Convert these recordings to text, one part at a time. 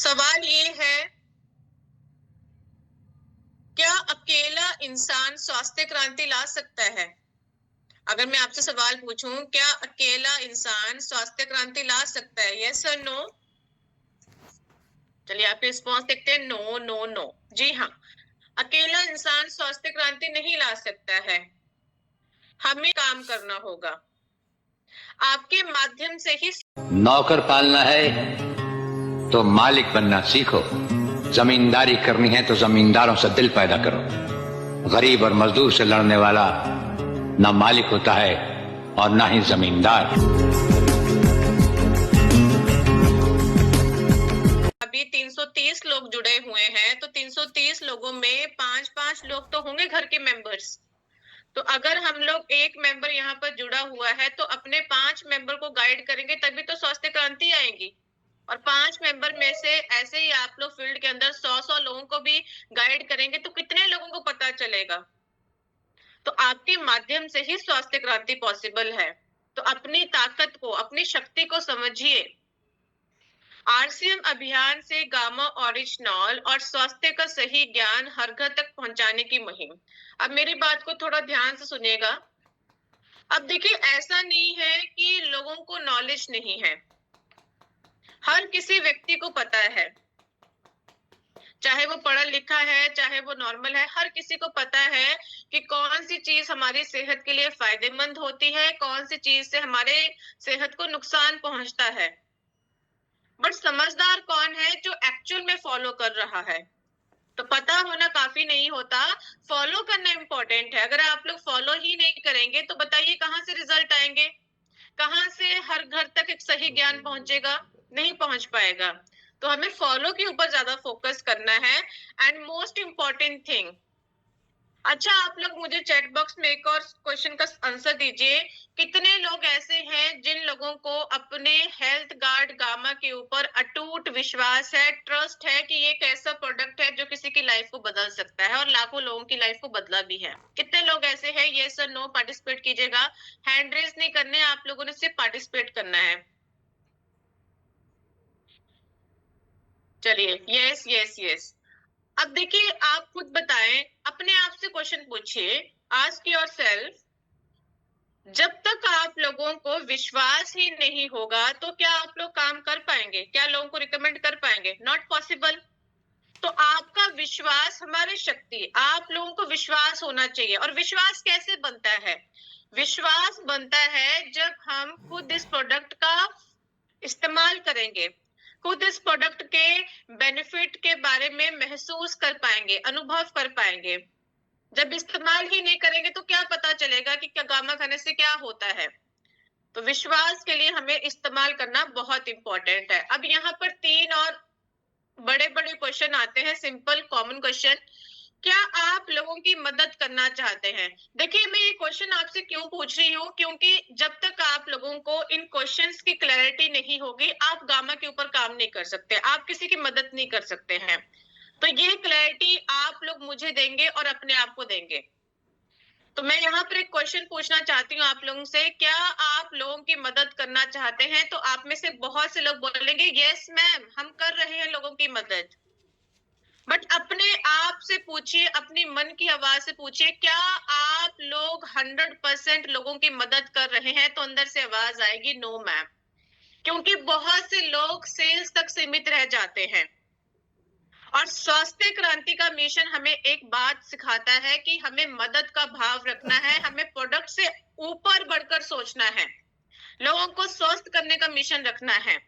सवाल ये है, क्या अकेला इंसान स्वास्थ्य क्रांति ला सकता है? अगर मैं आपसे सवाल पूछूं, क्या अकेला इंसान स्वास्थ्य क्रांति ला सकता है? यस और नो? चलिए आपके रिस्पॉन्स देखते हैं। No no no. जी हाँ, अकेला इंसान स्वास्थ्य क्रांति नहीं ला सकता है। हमें काम करना होगा। आपके माध्यम से ही नौकर पालना है तो मालिक बनना सीखो। जमींदारी करनी है तो जमींदारों से दिल पैदा करो। गरीब और मजदूर से लड़ने वाला ना मालिक होता है और ना ही जमींदार। अभी 330 लोग जुड़े हुए हैं, तो 330 लोगों में 5-5 लोग तो होंगे घर के मेंबर्स। तो अगर हम लोग एक मेंबर यहाँ पर जुड़ा हुआ है तो अपने 5 मेंबर को गाइड करेंगे, तभी तो स्वास्थ्य क्रांति आएगी। और 5 मेंबर में से ऐसे ही आप लोग फील्ड के अंदर 100-100 लोगों को भी गाइड करेंगे तो कितने लोगों को पता चलेगा? तो आपके माध्यम से ही स्वास्थ्य क्रांति पॉसिबल है। तो अपनी ताकत को, अपनी शक्ति को समझिए। आरसीएम अभियान से गामा ओरिजिनॉल और स्वास्थ्य का सही ज्ञान हर घर तक पहुंचाने की मुहिम। अब मेरी बात को थोड़ा ध्यान से सुनिएगा। अब देखिए, ऐसा नहीं है कि लोगों को नॉलेज नहीं है। हर किसी व्यक्ति को पता है, चाहे वो पढ़ा लिखा है, चाहे वो नॉर्मल है, हर किसी को पता है कि कौन सी चीज हमारी सेहत के लिए फायदेमंद होती है, कौन सी चीज से हमारे सेहत को नुकसान पहुंचता है। बट समझदार कौन है? जो एक्चुअल में फॉलो कर रहा है। तो पता होना काफी नहीं होता, फॉलो करना इंपॉर्टेंट है। अगर आप लोग फॉलो ही नहीं करेंगे तो बताइए कहाँ से रिजल्ट आएंगे? कहाँ से हर घर तक एक सही ज्ञान पहुंचेगा? नहीं पहुंच पाएगा। तो हमें फॉलो के ऊपर ज्यादा फोकस करना है। एंड मोस्ट इंपॉर्टेंट थिंग, अच्छा आप लोग मुझे चैट बॉक्स में एक और क्वेश्चन का आंसर दीजिए। कितने लोग ऐसे हैं जिन लोगों को अपने हेल्थ गार्ड गामा के ऊपर अटूट विश्वास है, ट्रस्ट है कि ये एक ऐसा प्रोडक्ट है जो किसी की लाइफ को बदल सकता है और लाखों लोगों की लाइफ को बदला भी है? कितने लोग ऐसे हैं? यस और नो पार्टिसिपेट कीजिएगा। हैंड रेज नहीं करने, आप लोगों ने सिर्फ पार्टिसिपेट करना है। चलिए, यस यस यस। अब देखिए, आप खुद बताएं, अपने आप से क्वेश्चन पूछिए, आस्क योरसेल्फ, जब तक आप लोगों को विश्वास ही नहीं होगा तो क्या आप लोग काम कर पाएंगे? क्या लोगों को रिकमेंड कर पाएंगे? Not possible. तो आपका विश्वास हमारी शक्ति, आप लोगों को विश्वास होना चाहिए। और विश्वास कैसे बनता है? विश्वास बनता है जब हम खुद इस प्रोडक्ट का इस्तेमाल करेंगे, खुद इस प्रोडक्ट के बेनिफिट के बारे में महसूस कर पाएंगे, अनुभव कर पाएंगे। जब इस्तेमाल ही नहीं करेंगे तो क्या पता चलेगा कि क्या गामा खाने से क्या होता है? तो विश्वास के लिए हमें इस्तेमाल करना बहुत इंपॉर्टेंट है। अब यहाँ पर 3 और बड़े बड़े क्वेश्चन आते हैं, सिंपल कॉमन क्वेश्चन। क्या आप लोगों की मदद करना चाहते हैं? देखिए, मैं ये क्वेश्चन आपसे क्यों पूछ रही हूँ, क्योंकि जब तक आप लोगों को इन क्वेश्चंस की क्लैरिटी नहीं होगी, आप गामा के ऊपर काम नहीं कर सकते, आप किसी की मदद नहीं कर सकते हैं। तो ये क्लैरिटी आप लोग मुझे देंगे और अपने आप को देंगे। तो मैं यहाँ पर एक क्वेश्चन पूछना चाहती हूँ आप लोगों से, क्या आप लोगों की मदद करना चाहते हैं? तो आप में से बहुत से लोग बोलेंगे यस मैम, हम कर रहे हैं लोगों की मदद। बट अपने आप से पूछिए, अपनी मन की आवाज से पूछिए, क्या आप लोग 100% लोगों की मदद कर रहे हैं? तो अंदर से आवाज आएगी नो मैम। क्योंकि बहुत से लोग सेल्स तक सीमित रह जाते हैं। और स्वास्थ्य क्रांति का मिशन हमें एक बात सिखाता है कि हमें मदद का भाव रखना है, हमें प्रोडक्ट से ऊपर बढ़कर सोचना है, लोगों को स्वस्थ करने का मिशन रखना है।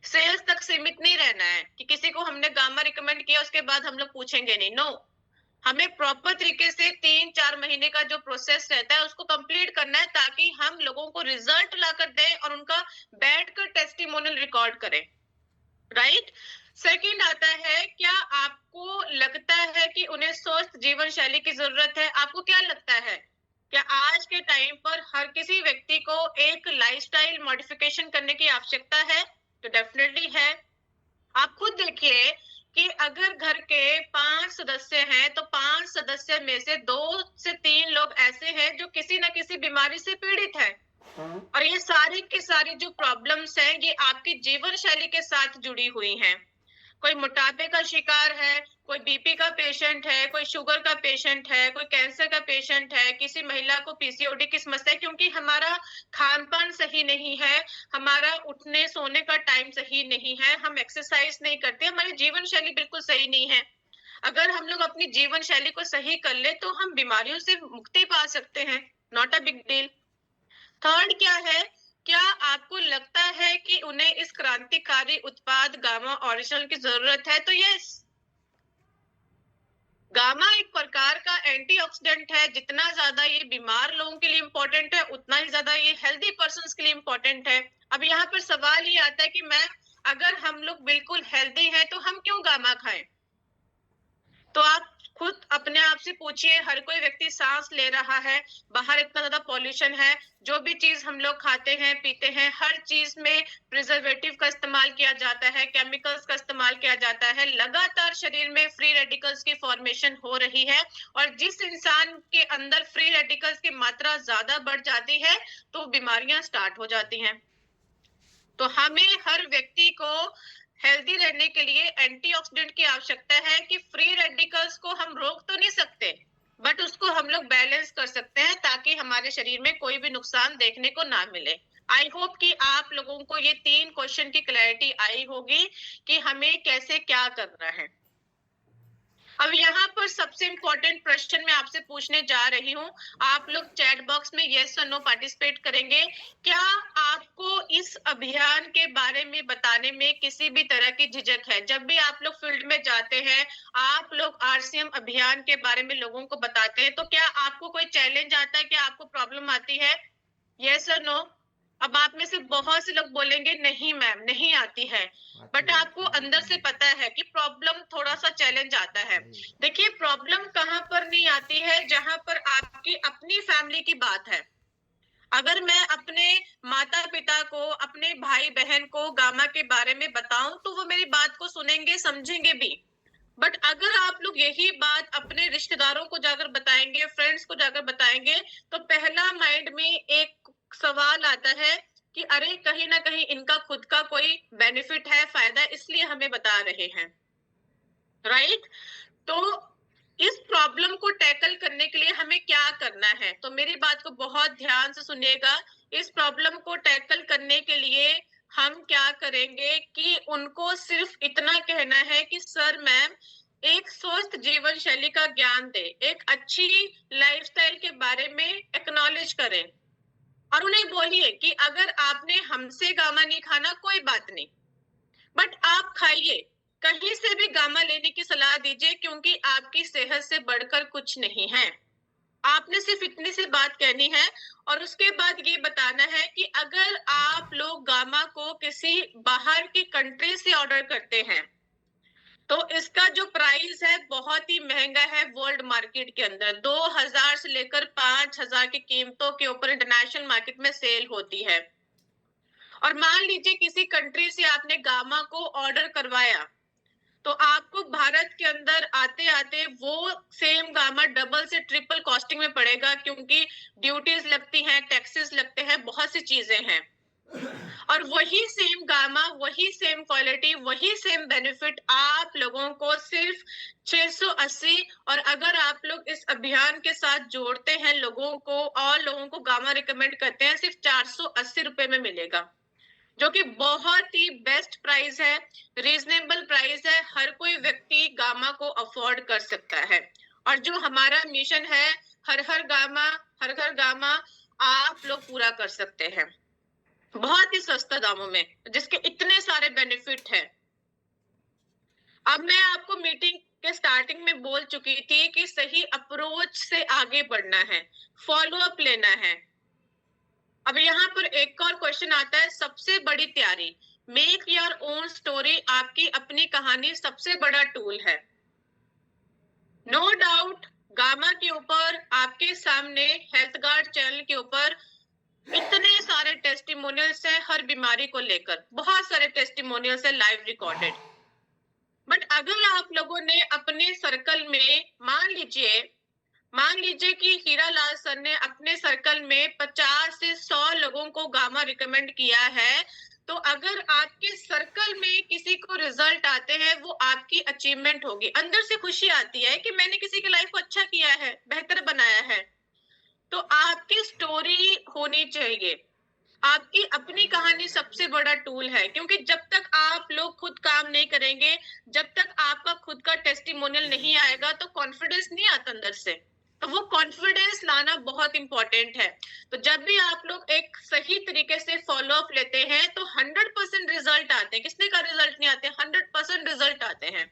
सेल्स तक सीमित नहीं रहना है कि किसी को हमने गामा रिकमेंड किया उसके बाद हम लोग पूछेंगे नहीं। नो, हमें प्रॉपर तरीके से 3-4 महीने का जो प्रोसेस रहता है उसको कंप्लीट करना है, ताकि हम लोगों को रिजल्ट लाकर दें और उनका बैठकर टेस्टिमोनियल रिकॉर्ड करें। राइट? सेकंड आता है, क्या आपको लगता है कि उन्हें स्वस्थ जीवन शैली की जरूरत है? आपको क्या लगता है, क्या आज के टाइम पर हर किसी व्यक्ति को एक लाइफस्टाइल मॉडिफिकेशन करने की आवश्यकता है? तो डेफिनेटली है। आप खुद देखिए कि अगर घर के 5 सदस्य हैं तो 5 सदस्य में से 2 से 3 लोग ऐसे हैं जो किसी न किसी बीमारी से पीड़ित हैं। और ये सारी की सारी जो प्रॉब्लम्स हैं ये आपकी जीवन शैली के साथ जुड़ी हुई हैं। कोई मोटापे का शिकार है, कोई बीपी का पेशेंट है, कोई शुगर का पेशेंट है, कोई कैंसर का पेशेंट है, किसी महिला को पीसीओडी की समस्या है, क्योंकि हमारा खान पान सही नहीं है, हमारा उठने सोने का टाइम सही नहीं है, हम एक्सरसाइज नहीं करते, हमारी जीवन शैली बिल्कुल सही नहीं है। अगर हम लोग अपनी जीवन शैली को सही कर ले तो हम बीमारियों से मुक्ति पा सकते हैं, not a big deal. Third क्या है, क्या आपको लगता है कि उन्हें इस क्रांतिकारी उत्पाद गामा ओरिजिनल की जरूरत है? तो यस, गामा एक प्रकार का एंटीऑक्सीडेंट है। जितना ज्यादा ये बीमार लोगों के लिए इंपॉर्टेंट है, उतना ही ज्यादा ये हेल्दी पर्संस के लिए इंपॉर्टेंट है। अब यहाँ पर सवाल ये आता है कि मैम, अगर हम लोग बिल्कुल हेल्दी हैं तो हम क्यों गामा खाएं? तो आप खुद अपने आप से पूछिए, हर कोई व्यक्ति सांस ले रहा है, बाहर इतना ज्यादा पॉल्यूशन है, जो भी चीज हम लोग खाते हैं पीते हैं, हर चीज में प्रिजर्वेटिव का इस्तेमाल किया जाता है, केमिकल्स का इस्तेमाल किया जाता है, लगातार शरीर में फ्री रेडिकल्स की फॉर्मेशन हो रही है, और जिस इंसान के अंदर फ्री रेडिकल्स की मात्रा ज्यादा बढ़ जाती है तो बीमारियां स्टार्ट हो जाती हैं। तो हमें हर व्यक्ति को हेल्दी रहने के लिए एंटीऑक्सीडेंट की आवश्यकता है कि फ्री रेडिकल्स को हम रोक तो नहीं सकते, बट उसको हम लोग बैलेंस कर सकते हैं ताकि हमारे शरीर में कोई भी नुकसान देखने को ना मिले। आई होप कि आप लोगों को ये 3 क्वेश्चन की क्लैरिटी आई होगी कि हमें कैसे क्या करना है। अब यहाँ पर सबसे इंपॉर्टेंट प्रश्न मैं आपसे पूछने जा रही हूँ, आप लोग चैट बॉक्स में यस और नो पार्टिसिपेट करेंगे। क्या आपको इस अभियान के बारे में बताने में किसी भी तरह की झिझक है? जब भी आप लोग फील्ड में जाते हैं, आप लोग आरसीएम अभियान के बारे में लोगों को बताते हैं, तो क्या आपको कोई चैलेंज आता है, क्या आपको प्रॉब्लम आती है? यस और नो? अब आप में से बहुत से लोग बोलेंगे नहीं मैम, नहीं आती है, बट आपको अंदर से पता है कि प्रॉब्लम थोड़ा सा चैलेंज आता है। देखिए, प्रॉब्लम कहाँ पर नहीं आती है? जहां पर आपकी अपनी फैमिली की बात है। अगर मैं अपने माता पिता को, अपने भाई बहन को गामा के बारे में बताऊं तो वो मेरी बात को सुनेंगे, समझेंगे भी। बट अगर आप लोग यही बात अपने रिश्तेदारों को जाकर बताएंगे, फ्रेंड्स को जाकर बताएंगे, तो पहला माइंड में एक सवाल आता है कि अरे, कहीं ना कहीं इनका खुद का कोई बेनिफिट है, फायदा है, इसलिए हमें बता रहे हैं, राइट? तो इस प्रॉब्लम को टैकल करने के लिए हमें क्या करना है? तो मेरी बात को बहुत ध्यान से सुनिएगा। इस प्रॉब्लम को टैकल करने के लिए हम क्या करेंगे कि उनको सिर्फ इतना कहना है कि सर मैम, एक स्वस्थ जीवन शैली का ज्ञान दे, एक अच्छी लाइफस्टाइल के बारे में एक्नॉलेज करें, और उन्हें बोलिए कि अगर आपने हमसे गामा नहीं खाना कोई बात नहीं, बट आप खाइए, कहीं से भी गामा लेने की सलाह दीजिए, क्योंकि आपकी सेहत से बढ़कर कुछ नहीं है। आपने सिर्फ इतनी सी बात कहनी है, और उसके बाद ये बताना है कि अगर आप लोग गामा को किसी बाहर की कंट्री से ऑर्डर करते हैं तो इसका जो प्राइस है बहुत ही महंगा है वर्ल्ड मार्केट के अंदर। 2000 से लेकर 5000 की कीमतों के ऊपर इंटरनेशनल मार्केट में सेल होती है। और मान लीजिए किसी कंट्री से आपने गामा को ऑर्डर करवाया, तो आपको भारत के अंदर आते आते वो सेम गामा डबल से ट्रिपल कॉस्टिंग में पड़ेगा, क्योंकि ड्यूटीज लगती हैं, टैक्सेस लगते हैं, बहुत सी चीजें हैं। और वही सेम गामा, वही सेम क्वालिटी, वही सेम बेनिफिट आप लोगों को सिर्फ 680, और अगर आप लोग इस अभियान के साथ जोड़ते हैं लोगों को और लोगों को गामा रिकमेंड करते हैं, सिर्फ 480 रुपए में मिलेगा, जो कि बहुत ही बेस्ट प्राइस है, रीजनेबल प्राइस है। हर कोई व्यक्ति गामा को अफोर्ड कर सकता है। और जो हमारा मिशन है, हर हर गामा, हर घर गामा, आप लोग पूरा कर सकते हैं बहुत ही सस्ता दामों में, जिसके इतने सारे बेनिफिट है। अब मैं आपको मीटिंग के स्टार्टिंग में बोल चुकी थी कि सही अप्रोच से आगे बढ़ना है, फॉलो अप लेना है। अब यहाँ पर एक और क्वेश्चन आता है, सबसे बड़ी तैयारी, मेक योर ओन स्टोरी, आपकी अपनी कहानी सबसे बड़ा टूल है। नो डाउट, गामा के ऊपर आपके सामने हेल्थ गार्ड चैनल के ऊपर इतने सारे टेस्टिमोनियल्स है, हर बीमारी को लेकर बहुत सारे टेस्टिमोनियल्स है लाइव रिकॉर्डेड। बट अगर आप लोगों ने अपने सर्कल में, मान लीजिए कि हीरा लाल सर ने अपने सर्कल में 50 से 100 लोगों को गामा रिकमेंड किया है, तो अगर आपके सर्कल में किसी को रिजल्ट आते हैं, वो आपकी अचीवमेंट होगी, अंदर से खुशी आती है कि मैंने किसी की लाइफ को अच्छा किया है, बेहतर बनाया है। तो आपकी स्टोरी होनी चाहिए। आपकी अपनी कहानी सबसे बड़ा टूल है, क्योंकि जब तक आप लोग खुद काम नहीं करेंगे, जब तक आपका खुद का टेस्टिमोनियल नहीं आएगा, तो कॉन्फिडेंस नहीं आता अंदर से। तो वो कॉन्फिडेंस लाना बहुत इंपॉर्टेंट है। तो जब भी आप लोग एक सही तरीके से फॉलो अप लेते हैं तो 100% रिजल्ट आते हैं। किसने का रिजल्ट नहीं आते? 100% रिजल्ट आते हैं।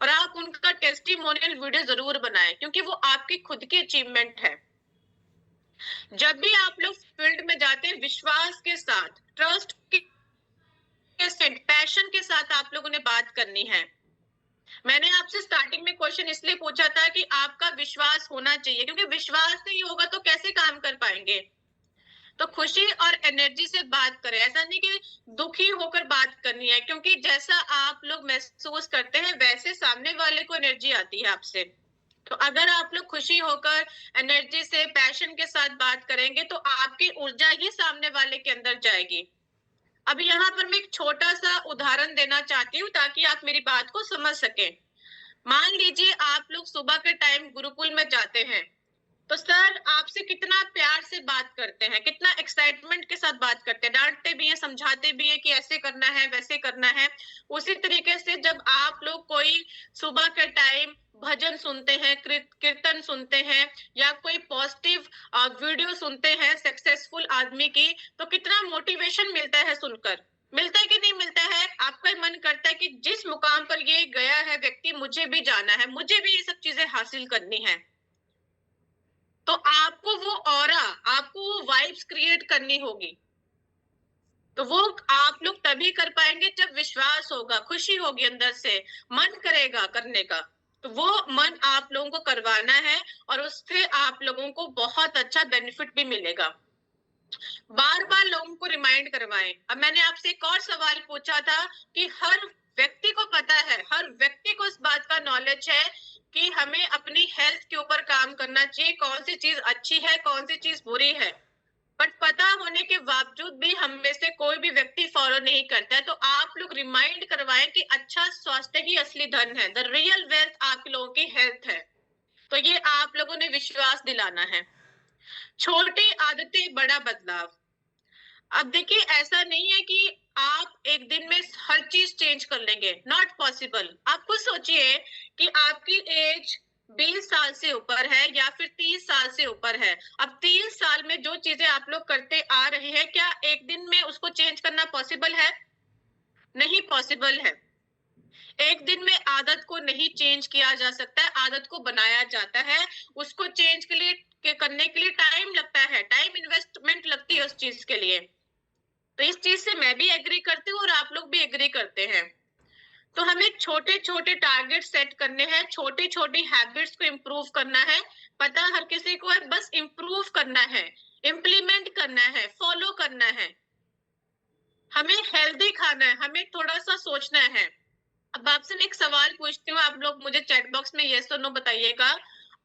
और आप उनका टेस्टिमोनियल वीडियो जरूर बनाएं, क्योंकि वो आपकी खुद की अचीवमेंट है। जब भी आप लोग फील्ड में जाते हैं, विश्वास के साथ, ट्रस्ट के साथ, पैशन के साथ आप लोगों ने बात करनी है। मैंने आपसे स्टार्टिंग में क्वेश्चन इसलिए पूछा था कि आपका विश्वास होना चाहिए, क्योंकि विश्वास नहीं होगा तो कैसे काम कर पाएंगे। तो खुशी और एनर्जी से बात करें, ऐसा नहीं कि दुखी होकर बात करनी है, क्योंकि जैसा आप लोग महसूस करते हैं वैसे सामने वाले को एनर्जी आती है आपसे। तो अगर आप लोग खुशी होकर, एनर्जी से, पैशन के साथ बात करेंगे तो आपकी ऊर्जा ही सामने वाले के अंदर जाएगी। अभी यहाँ पर मैं एक छोटा सा उदाहरण देना चाहती हूँ ताकि आप मेरी बात को समझ सकें। मान लीजिए आप लोग सुबह के टाइम गुरुकुल में जाते हैं, तो सर आपसे कितना प्यार से बात करते हैं, कितना एक्साइटमेंट के साथ बात करते हैं, डांटते भी हैं, समझाते भी हैं कि ऐसे करना है, वैसे करना है। उसी तरीके से जब आप लोग कोई सुबह के टाइम भजन सुनते हैं, कीर्तन सुनते हैं, या कोई पॉजिटिव वीडियो सुनते हैं सक्सेसफुल आदमी की, तो कितना मोटिवेशन मिलता है सुनकर। मिलता है कि नहीं मिलता है? आपका मन करता है कि जिस मुकाम पर ये गया है व्यक्ति, मुझे भी जाना है, मुझे भी ये सब चीजें हासिल करनी है। तो आपको वो ऑरा, आपको वो वाइब्स क्रिएट करनी होगी। तो वो आप लोग तभी कर पाएंगे जब विश्वास होगा, खुशी होगी, अंदर से मन करेगा करने का। तो वो मन आप लोगों को करवाना है और उससे आप लोगों को बहुत अच्छा बेनिफिट भी मिलेगा। बार बार लोगों को रिमाइंड करवाएं। अब मैंने आपसे एक और सवाल पूछा था कि हर व्यक्ति को पता है, हर व्यक्ति को इस बात का नॉलेज है कि हमें अपनी हेल्थ के ऊपर काम करना चाहिए, कौन सी चीज अच्छी है, कौन सी चीज बुरी है। बट पता होने के बावजूद भी हम में से कोई भी व्यक्ति फॉलो नहीं करता है। तो आप लोग रिमाइंड करवाएं कि अच्छा स्वास्थ्य ही असली धन है, द रियल वेल्थ आप लोगों की हेल्थ है। तो ये आप लोगों ने विश्वास दिलाना है। छोटी आदतें, बड़ा बदलाव। अब देखिए, ऐसा नहीं है कि आप एक दिन में हर चीज चेंज कर लेंगे, नॉट पॉसिबल। आप खुद सोचिए कि आपकी एज 20 साल से ऊपर है या फिर 30 साल से ऊपर है। अब 30 साल में जो चीजें आप लोग करते आ रहे हैं, क्या एक दिन में उसको चेंज करना पॉसिबल है? नहीं पॉसिबल है। एक दिन में आदत को नहीं चेंज किया जा सकता है, आदत को बनाया जाता है। उसको चेंज करने के लिए टाइम लगता है, टाइम इन्वेस्टमेंट लगती है उस चीज के लिए। तो इस चीज से मैं भी एग्री करती हूँ और आप लोग भी एग्री करते हैं। तो हमें छोटे छोटे टारगेट सेट करने हैं, छोटी छोटी हैबिट्स को इम्प्रूव करना है। पता हर किसी को है, बस इम्प्रूव करना है, इम्प्लीमेंट करना है, फॉलो करना है। हमें हेल्दी खाना है, हमें थोड़ा सा सोचना है। अब आपसे मैं एक सवाल पूछती हूँ, आप लोग मुझे चैट बॉक्स में यस और नो बताइएगा।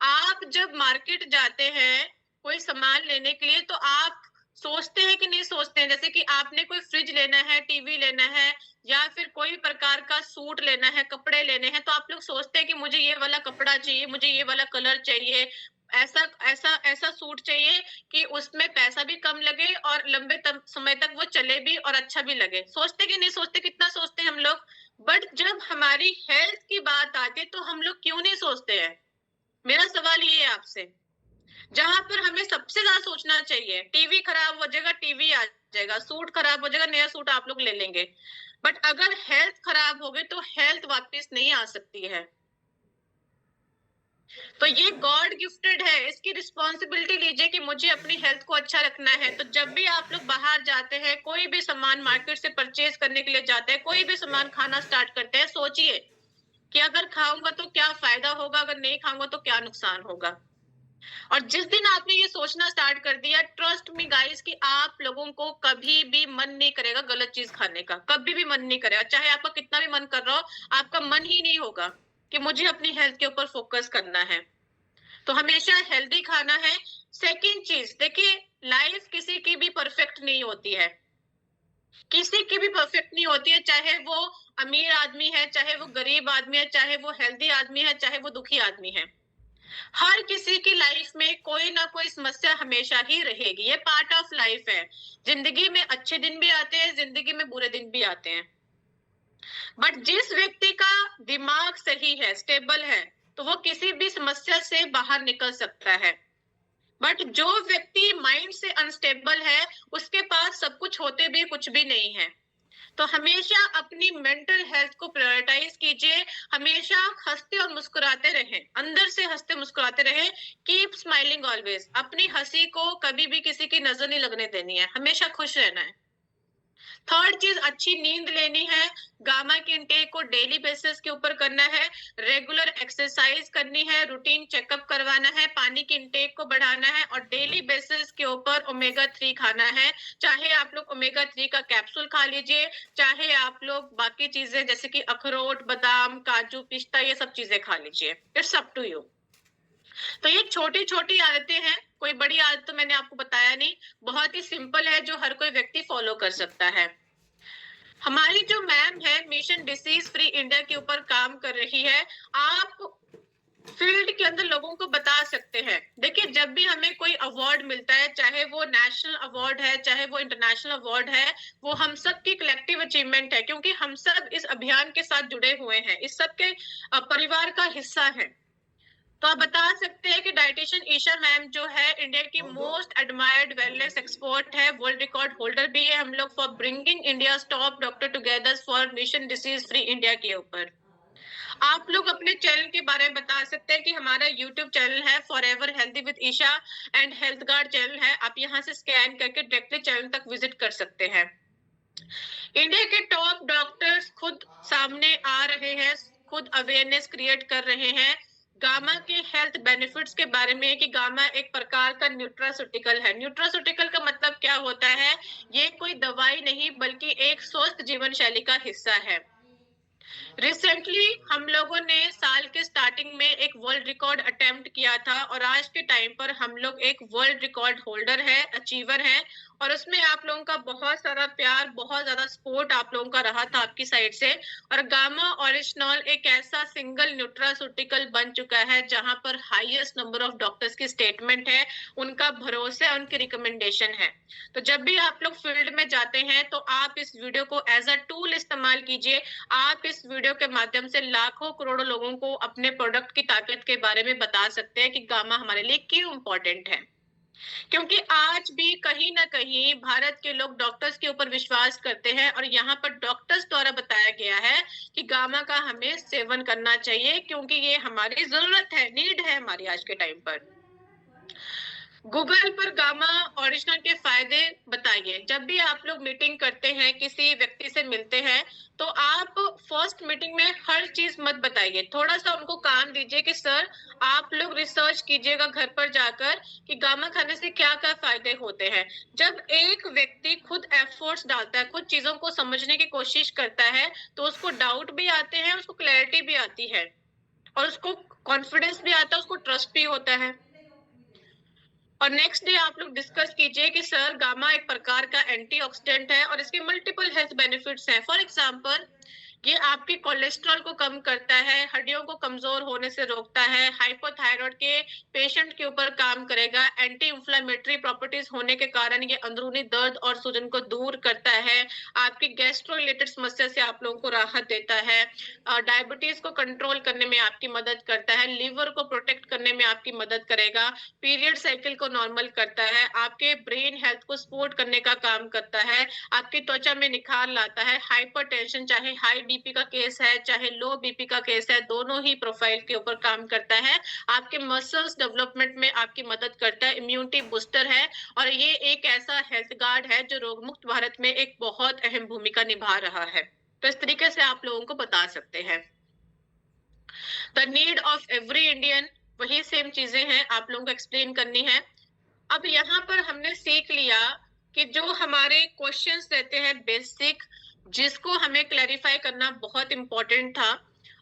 आप जब मार्केट जाते हैं कोई सामान लेने के लिए, तो आप सोचते हैं कि नहीं सोचते हैं? जैसे कि आपने कोई फ्रिज लेना है, टीवी लेना है, या फिर कोई प्रकार का सूट लेना है, कपड़े लेने हैं, तो आप लोग सोचते हैं कि मुझे ये वाला कपड़ा चाहिए, मुझे ये वाला कलर चाहिए, ऐसा ऐसा ऐसा सूट चाहिए कि उसमें पैसा भी कम लगे और लंबे समय तक वो चले भी और अच्छा भी लगे। सोचते कि नहीं सोचते? कितना सोचते हैं हम लोग। बट जब हमारी हेल्थ की बात आती है तो हम लोग क्यों नहीं सोचते हैं? मेरा सवाल ये है आपसे। जहां पर हमें सबसे ज्यादा सोचना चाहिए, टीवी खराब हो जाएगा, टीवी आ जाएगा, सूट खराब हो जाएगा, नया सूट आप लोग ले लेंगे। बट अगर हेल्थ खराब हो गई तो हेल्थ वापस नहीं आ सकती है। तो ये गॉड गिफ्टेड है, इसकी रिस्पॉन्सिबिलिटी लीजिए कि मुझे अपनी हेल्थ को अच्छा रखना है। तो जब भी आप लोग बाहर जाते हैं, कोई भी सामान मार्केट से परचेज करने के लिए जाते हैं, कोई भी सामान खाना स्टार्ट करते हैं, सोचिए कि अगर खाऊंगा तो क्या फायदा होगा, अगर नहीं खाऊंगा तो क्या नुकसान होगा। और जिस दिन आपने ये सोचना स्टार्ट कर दिया, ट्रस्ट मी गाइस, कि आप लोगों को कभी भी मन नहीं करेगा गलत चीज खाने का, कभी भी मन नहीं करेगा। चाहे आपका कितना भी मन कर रहा हो, आपका मन ही नहीं होगा कि मुझे अपनी हेल्थ के ऊपर फोकस करना है। तो हमेशा हेल्दी खाना है। सेकंड चीज देखिए, लाइफ किसी की भी परफेक्ट नहीं होती है। किसी की भी परफेक्ट नहीं होती है, चाहे वो अमीर आदमी है, चाहे वो गरीब आदमी है, चाहे वो हेल्दी आदमी है, चाहे वो दुखी आदमी है। हर किसी की लाइफ में कोई ना कोई समस्या हमेशा ही रहेगी, ये पार्ट ऑफ लाइफ है। जिंदगी में अच्छे दिन भी आते हैं, जिंदगी में बुरे दिन भी आते हैं। बट जिस व्यक्ति का दिमाग सही है, स्टेबल है, तो वो किसी भी समस्या से बाहर निकल सकता है। बट जो व्यक्ति माइंड से अनस्टेबल है, उसके पास सब कुछ होते भी कुछ भी नहीं है। तो हमेशा अपनी मेंटल हेल्थ को प्रायोरिटाइज कीजिए। हमेशा हंसते और मुस्कुराते रहें, अंदर से हंसते मुस्कुराते रहें। Keep smiling always. अपनी हंसी को कभी भी किसी की नजर नहीं लगने देनी है, हमेशा खुश रहना है। थर्ड चीज, अच्छी नींद लेनी है। गामा के इंटेक को डेली बेसिस के ऊपर करना है। रेगुलर एक्सरसाइज करनी है, रूटीन चेकअप करवाना है, पानी के इंटेक को बढ़ाना है और डेली बेसिस के ऊपर ओमेगा 3 खाना है। चाहे आप लोग ओमेगा 3 का कैप्सूल खा लीजिए, चाहे आप लोग बाकी चीजें जैसे कि अखरोट, बादाम, काजू, पिस्ता, ये सब चीजें खा लीजिए। It's up to you. तो ये छोटी छोटी आदतें हैं, कोई बड़ी आदत तो मैंने आपको बताया नहीं, बहुत ही सिंपल है जो हर कोई व्यक्ति फॉलो कर सकता है। हमारी जो मैम है मिशन डिसीज फ्री इंडिया के ऊपर काम कर रही है। आप फील्ड के अंदर लोगों को बता सकते हैं। देखिए, जब भी हमें कोई अवार्ड मिलता है, चाहे वो नेशनल अवार्ड है, चाहे वो इंटरनेशनल अवार्ड है, वो हम सब की कलेक्टिव अचीवमेंट है, क्योंकि हम सब इस अभियान के साथ जुड़े हुए हैं, इस सब के परिवार का हिस्सा है। तो आप बता सकते हैं कि डाइटिशियन ईशा मैम जो है इंडिया की मोस्ट एडमायर्ड वेलनेस एक्सपर्ट है, वर्ल्ड रिकॉर्ड होल्डर भी है हम लोग for bringing India top doctor together for mission disease free India के ऊपर। आप लोग अपने चैनल के बारे में बता सकते हैं कि हमारा यूट्यूब चैनल है forever healthy with Isha and health guard channel है। आप यहाँ से स्कैन करके डायरेक्टली चैनल तक विजिट कर सकते हैं। इंडिया के टॉप डॉक्टर्स खुद सामने आ रहे हैं, खुद अवेयरनेस क्रिएट कर रहे हैं गामा के हेल्थ बेनिफिट्स के बारे में कि गामा एक प्रकार का न्यूट्रास्यूटिकल है। न्यूट्रास्यूटिकल का मतलब क्या होता है? ये कोई दवाई नहीं बल्कि एक स्वस्थ जीवन शैली का हिस्सा है। रिसेंटली हम लोगों ने साल के स्टार्टिंग में एक वर्ल्ड रिकॉर्ड अटेम्प्ट किया था और आज के टाइम पर हम लोग एक वर्ल्ड रिकॉर्ड होल्डर है, अचीवर है। और उसमें आप लोगों का बहुत सारा प्यार, बहुत ज्यादा सपोर्ट आप लोगों का रहा था आपकी साइड से। और गामा ओरिजिनॉल एक ऐसा सिंगल न्यूट्रास्यूटिकल बन चुका है जहां पर हाईएस्ट नंबर ऑफ डॉक्टर्स की स्टेटमेंट है, उनका भरोसा, उनकी रिकमेंडेशन है। तो जब भी आप लोग फील्ड में जाते हैं तो आप इस वीडियो को एज अ टूल इस्तेमाल कीजिए। आप इस वीडियो के माध्यम से लाखों करोड़ों लोगों को अपने प्रोडक्ट की ताकत के बारे में बता सकते हैं कि गामा हमारे लिए क्यों इम्पोर्टेंट है। क्योंकि आज भी कहीं ना कहीं भारत के लोग डॉक्टर्स के ऊपर विश्वास करते हैं और यहाँ पर डॉक्टर्स द्वारा बताया गया है कि गामा का हमें सेवन करना चाहिए, क्योंकि ये हमारी जरूरत है, नीड है हमारी आज के टाइम पर। गूगल पर गामा ओरिजिनल के फायदे बताइए। जब भी आप लोग मीटिंग करते हैं, किसी व्यक्ति से मिलते हैं, तो आप फर्स्ट मीटिंग में हर चीज मत बताइए, थोड़ा सा उनको काम दीजिए कि सर आप लोग रिसर्च कीजिएगा घर पर जाकर कि गामा खाने से क्या क्या फायदे होते हैं। जब एक व्यक्ति खुद एफर्ट्स डालता है, खुद चीजों को समझने की कोशिश करता है, तो उसको डाउट भी आते हैं, उसको क्लैरिटी भी आती है और उसको कॉन्फिडेंस भी आता है, उसको ट्रस्ट भी होता है। और नेक्स्ट डे आप लोग डिस्कस कीजिए कि सर गामा एक प्रकार का एंटीऑक्सीडेंट है और इसके मल्टीपल हेल्थ बेनिफिट्स हैं। फॉर एग्जांपल, ये आपके कोलेस्ट्रॉल को कम करता है, हड्डियों को कमजोर होने से रोकता है, हाइपोथायराइड के पेशेंट के ऊपर काम करेगा, एंटी इंफ्लेमेटरी प्रॉपर्टीज होने के कारण ये अंदरूनी दर्द और सूजन को दूर करता है, आपकी गैस्ट्रो रिलेटेड समस्या से आप लोगों को राहत देता है, डायबिटीज को कंट्रोल करने में आपकी मदद करता है, लिवर को प्रोटेक्ट करने में आपकी मदद करेगा, पीरियड साइकिल को नॉर्मल करता है, आपके ब्रेन हेल्थ को सपोर्ट करने का काम करता है, आपकी त्वचा में निखार लाता है, हाइपरटेंशन चाहे हाई बीपी का केस है चाहे लो बीपी का केस है, दोनों ही प्रोफाइल के ऊपर काम करता है, आपके मसल्स डेवलपमेंट में आपकी मदद करता है, इम्यूनिटी बूस्टर है और ये एक ऐसा हेल्थ गार्ड है जो रोग मुक्त भारत में एक बहुत अहम भूमिका निभा रहा है। तो इस तरीके से आप लोगों को बता सकते हैं। The need of every Indian, वही सेम चीजें हैं आप लोगों को एक्सप्लेन करनी है। अब यहाँ पर हमने सीख लिया कि जो हमारे क्वेश्चंस रहते हैं बेसिक, जिसको हमें क्लैरिफाई करना बहुत इंपॉर्टेंट था।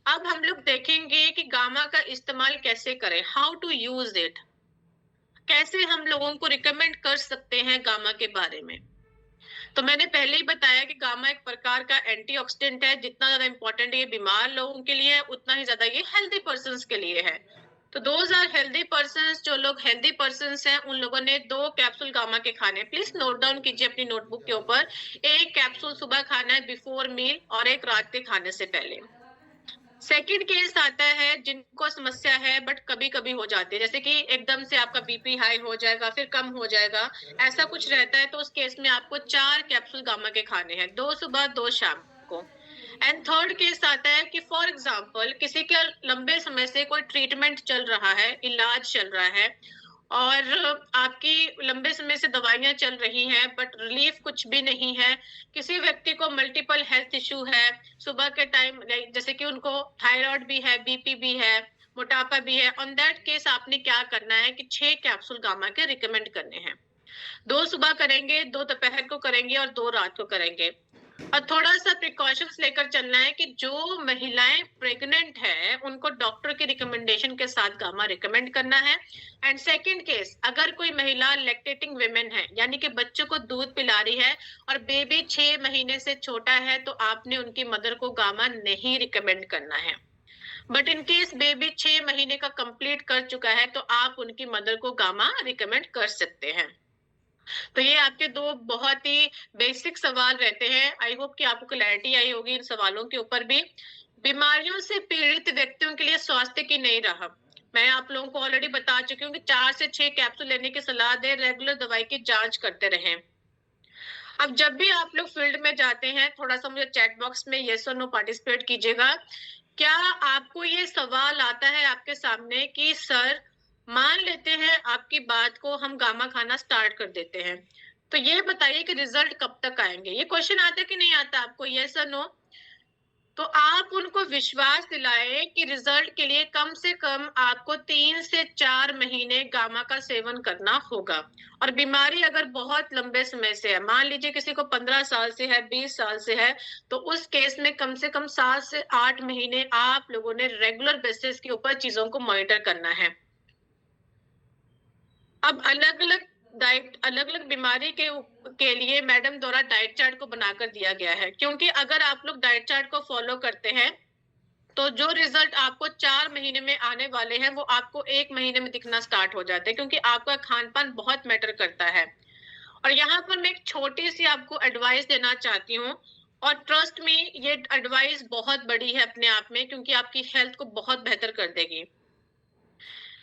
अब हम लोग देखेंगे कि गामा का इस्तेमाल कैसे करें, हाउ टू यूज इट, कैसे हम लोगों को रिकमेंड कर सकते हैं गामा के बारे में। तो मैंने पहले ही बताया कि गामा एक प्रकार का एंटीऑक्सीडेंट है। जितना ज्यादा इंपॉर्टेंट ये बीमार लोगों के लिए है, उतना ही ज्यादा ये हेल्दी पर्सन्स के लिए है। तो दोज आर हेल्दी पर्सन्स। जो लोग हेल्दी पर्सन्स हैं उन लोगों ने 2 कैप्सूल गामा के खाने। प्लीज नोट डाउन कीजिए अपनी नोटबुक के ऊपर। 1 कैप्सूल सुबह खाना है बिफोर मील और 1 रात के खाने से पहले। सेकंड केस आता है जिनको समस्या है बट कभी कभी हो जाती है, जैसे कि एकदम से आपका बीपी हाई हो जाएगा फिर कम हो जाएगा, ऐसा कुछ रहता है। तो उस केस में आपको 4 कैप्सूल गामा के खाने हैं, 2 सुबह 2 शाम को। एंड थर्ड केस आता है कि फॉर एग्जांपल किसी के लंबे समय से कोई ट्रीटमेंट चल रहा है, इलाज चल रहा है और आपकी लंबे समय से दवाइयां चल रही हैं बट रिलीफ कुछ भी नहीं है। किसी व्यक्ति को मल्टीपल हेल्थ इशू है, सुबह के टाइम जैसे कि उनको थायराइड भी है, बीपी भी है, मोटापा भी है। ऑन दैट केस आपने क्या करना है कि 6 कैप्सूल गामा के रिकमेंड करने हैं। 2 सुबह करेंगे, 2 दोपहर को करेंगे और 2 रात को करेंगे। और थोड़ा सा प्रिकॉशंस लेकर चलना है कि जो महिलाएं प्रेग्नेंट है उनको डॉक्टर की रिकमेंडेशन के साथ गामा रिकमेंड करना है। एंड सेकंड केस, अगर कोई महिला लैक्टेटिंग विमेन है यानी कि बच्चों को दूध पिला रही है और बेबी 6 महीने से छोटा है, तो आपने उनकी मदर को गामा नहीं रिकमेंड करना है। बट इन केस बेबी 6 महीने का कंप्लीट कर चुका है तो आप उनकी मदर को गामा रिकमेंड कर सकते हैं। तो ये आपके 2 बहुत ही बेसिक सवाल रहते हैं। आई होप कि आपको क्लैरिटी आई होगी इन सवालों के ऊपर भी। बीमारियों से पीड़ित व्यक्तियों के लिए स्वास्थ्य की नई राह। मैं आप लोगों को ऑलरेडी बता चुकी हूँ कि 4 से 6 कैप्सूल लेने की सलाह दे, रेगुलर दवाई की जांच करते रहें। अब जब भी आप लोग फील्ड में जाते हैं, थोड़ा सा मुझे चैट बॉक्स में यस और नो पार्टिसिपेट कीजिएगा। क्या आपको ये सवाल आता है आपके सामने कि सर मान लेते हैं आपकी बात को हम गामा खाना स्टार्ट कर देते हैं, तो ये बताइए कि रिजल्ट कब तक आएंगे? ये क्वेश्चन आता कि नहीं आता आपको, यस और नो? तो आप उनको विश्वास दिलाएं कि रिजल्ट के लिए कम से कम आपको 3 से 4 महीने गामा का सेवन करना होगा। और बीमारी अगर बहुत लंबे समय से है, मान लीजिए किसी को 15 साल से है, 20 साल से है, तो उस केस में कम से कम 7 से 8 महीने आप लोगों ने रेगुलर बेसिस के ऊपर चीजों को मॉनिटर करना है। अब अलग अलग डाइट, अलग अलग बीमारी के लिए मैडम द्वारा डाइट चार्ट को बनाकर दिया गया है, क्योंकि अगर आप लोग डाइट चार्ट को फॉलो करते हैं तो जो रिजल्ट आपको 4 महीने में आने वाले हैं वो आपको 1 महीने में दिखना स्टार्ट हो जाते हैं, क्योंकि आपका खान पान बहुत मैटर करता है। और यहाँ पर मैं एक छोटी सी आपको एडवाइस देना चाहती हूँ, और ट्रस्ट मी ये एडवाइस बहुत बड़ी है अपने आप में, क्योंकि आपकी हेल्थ को बहुत बेहतर कर देगी।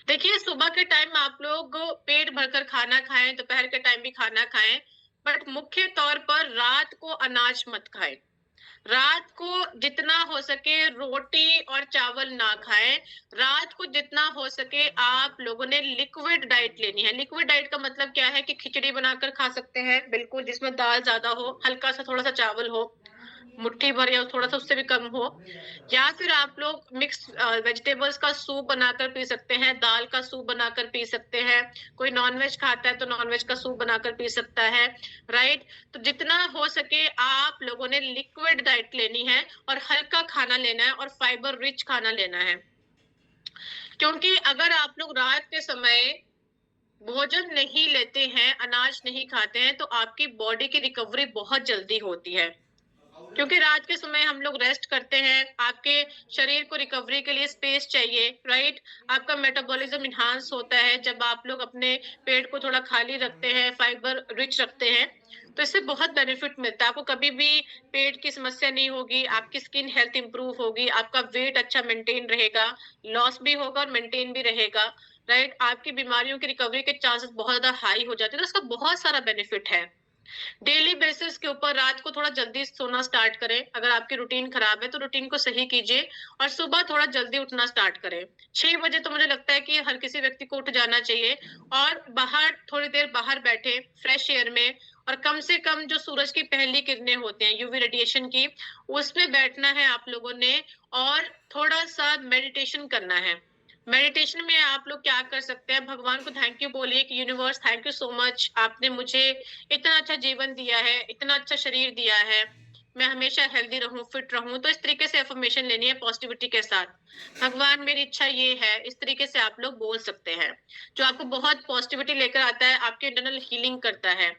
देखिए, सुबह के टाइम आप लोग पेट भरकर खाना खाएं, दोपहर के टाइम भी खाना खाएं, बट मुख्य तौर पर रात को अनाज मत खाएं। रात को जितना हो सके रोटी और चावल ना खाएं। रात को जितना हो सके आप लोगों ने लिक्विड डाइट लेनी है। लिक्विड डाइट का मतलब क्या है कि खिचड़ी बनाकर खा सकते हैं, बिल्कुल, जिसमें दाल ज्यादा हो, हल्का सा थोड़ा सा चावल हो, मुट्ठी भर या थोड़ा सा उससे भी कम हो। या फिर आप लोग मिक्स वेजिटेबल्स का सूप बनाकर पी सकते हैं, दाल का सूप बनाकर पी सकते हैं। कोई नॉनवेज खाता है तो नॉनवेज का सूप बनाकर पी सकता है, राइट? तो जितना हो सके आप लोगों ने लिक्विड डाइट लेनी है और हल्का खाना लेना है और फाइबर रिच खाना लेना है। क्योंकि अगर आप लोग रात के समय भोजन नहीं लेते हैं, अनाज नहीं खाते हैं, तो आपकी बॉडी की रिकवरी बहुत जल्दी होती है। क्योंकि रात के समय हम लोग रेस्ट करते हैं, आपके शरीर को रिकवरी के लिए स्पेस चाहिए, राइट? आपका मेटाबॉलिज्म इन्हांस होता है जब आप लोग अपने पेट को थोड़ा खाली रखते हैं, फाइबर रिच रखते हैं, तो इससे बहुत बेनिफिट मिलता है। आपको कभी भी पेट की समस्या नहीं होगी, आपकी स्किन हेल्थ इंप्रूव होगी, आपका वेट अच्छा मेंटेन रहेगा, लॉस भी होगा और मेंटेन भी रहेगा, राइट? आपकी बीमारियों की रिकवरी के चांसेस बहुत ज्यादा हाई हो जाते हैं, तो इसका बहुत सारा बेनिफिट है। डेली बेसिस के ऊपर रात को थोड़ा जल्दी सोना स्टार्ट करें। अगर आपकी रूटीन खराब है तो रूटीन को सही कीजिए और सुबह थोड़ा जल्दी उठना स्टार्ट करें। 6 बजे तो मुझे लगता है कि हर किसी व्यक्ति को उठ जाना चाहिए और बाहर थोड़ी देर बाहर बैठे फ्रेश एयर में, और कम से कम जो सूरज की पहली किरणें होती हैं यूवी रेडिएशन की, उसमें बैठना है आप लोगों ने, और थोड़ा सा मेडिटेशन करना है। मेडिटेशन में आप लोग क्या कर सकते हैं, भगवान को थैंक यू बोलिए कि universe thank you so much, आपने मुझे इतना अच्छा जीवन दिया है, इतना अच्छा शरीर दिया है, मैं हमेशा हेल्दी रहूं, फिट रहूं। तो इस तरीके से अफर्मेशन लेनी है पॉजिटिविटी के साथ। भगवान मेरी इच्छा ये है, इस तरीके से आप लोग बोल सकते हैं, जो आपको बहुत पॉजिटिविटी लेकर आता है, आपके इंटरनल हीलिंग करता है।